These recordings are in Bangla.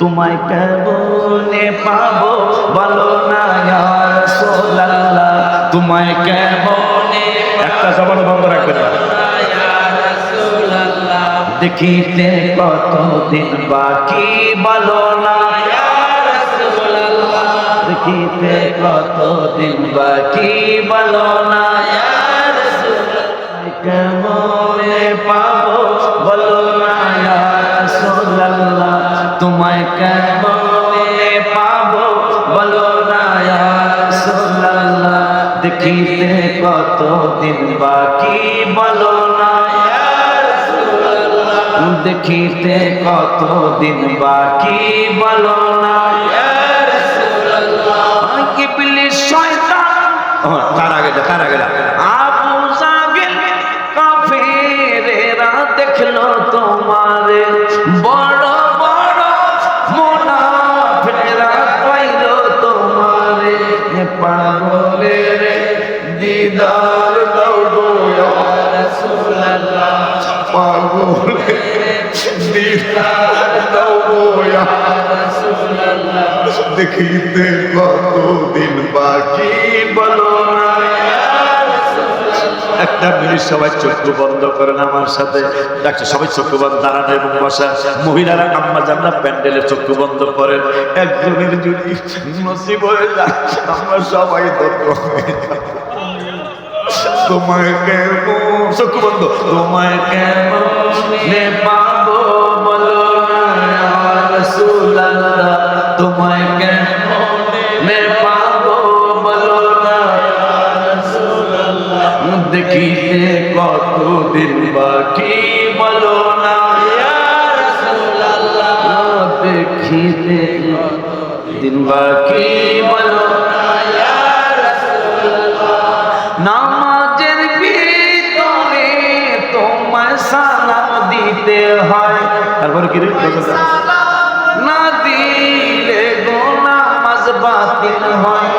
তোমায় কেমনে পাবো বলো না ইয়া রাসূলুল্লাহ, তোমায় কেমনে, একটা জবান বন্ধ রাখবে না, ইয়া রাসূলুল্লাহ, দেখিতে কতদিন বাকি বলো না ইয়া রাসূলুল্লাহ, দেখিতে কতদিন বাকি বলো না ইয়া রাসূলুল্লাহ, কেমনে পাবো বলো না ইয়া রাসূলুল্লাহ, তোমায় কেমনে পাবো বলো না ইয়া রাসূলুল্লাহ, দেখিতে কতদিন বাকি বলো না ইয়া রাসূলুল্লাহ, দেখিতে কতদিন বাকি বলো না ইয়া রাসূলুল্লাহ। ইবলিস শয়তান, তার আগে আবু জাহেল কাফেরেরা দেখলো তোমারে, বড় বড় মুনাফিকরা কইলো তোমারে, পাগলের দিদার দাও গো ইয়া রাসূলুল্লাহ, পাগলের দিদার দাও গো ইয়া রাসূলুল্লাহ, দেখিতে কতদিন বাকি বলো না ইয়া রাসূলুল্লাহ। একটা মিনিট সবাই চক্ষু বন্ধ করেন আমার সাথে, ডাক্তার সবাই চক্ষু বন্ধ, দাঁড়ানো এবং বসা, মহিলারা আম্মা জানরা প্যান্ডেলে চক্ষু বন্ধ করেন। একজনের যদি নসিব হয়ে যায় আমরা সবাই ধন্য হয়ে যাব। তোমায় কেমন, চক্ষু বন্ধ, তোমায় কেমনে পাবো বলো না ইয়া রাসূলুল্লাহ, তোমায় কেমনে পাবো বলো না ইয়া রাসূলুল্লাহ, দেখিতে কতদিন বাকি বলো না ইয়া রাসূলুল্লাহ, দেখিতে কতদিন বাকি বলো না ইয়া রাসূলুল্লাহ। নামাজের ভিতরে তোমায় সালাম দিতে হয়, তারপরে কি রে না দিলে গো নামাজ বাতিল হয়,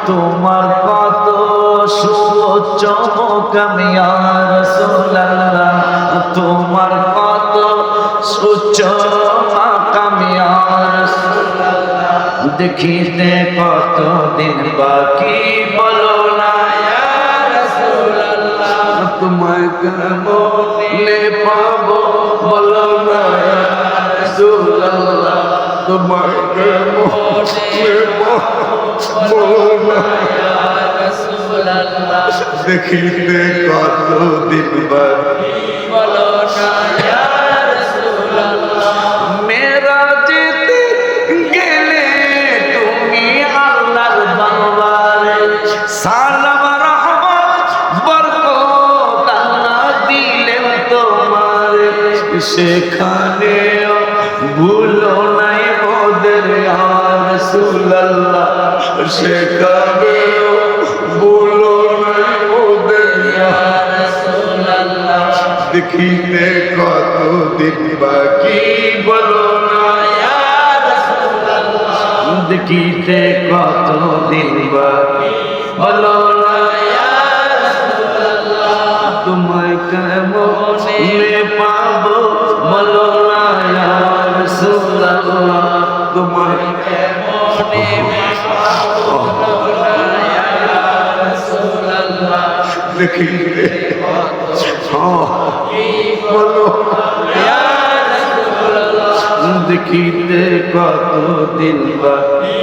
তোমার কত সুউচ্চ মুকাম ইয়া রাসূলুল্লাহ, তোমার কত সুউচ্চ মাকাম ইয়া রাসূলুল্লাহ, দেখিতে কতদিন বাকি বলো না ইয়া রাসূলুল্লাহ, তোমায় কেমনে পাবো বলো না ইয়া রাসূলুল্লাহ, তোমায় কেমনে পাবো বলো না ইয়া রাসূলুল্লাহ, দেখিতে কতদিন বাকি বলো না ইয়া রাসূলুল্লাহ। মেরাজেতে গেলে তুমি আল্লাহর বান্দারে, সালাম রহমত বরকত আল্লাহ দিলেন তোমারে, সেখানেও ভুলো নাই মোদের ইয়া রাসূলুল্লাহ, সেখানেও ভুলো নাই মোদের ইয়া রাসূলুল্লাহ, দেখিতে কতদিন বাকি বলো না ইয়া রাসূলুল্লাহ, দেখিতে কতদিন বাকি বলো না ইয়া রাসূলুল্লাহ, তোমায় কেমনে পাবো বলো না ইয়া রাসূলুল্লাহ, তোমায় কেমনে পাবো বলো না ইয়া রাসূলুল্লাহ, দেখিতে বলো ইয়া রাসূলুল্লাহ, দেখিতে কতদিন বাকি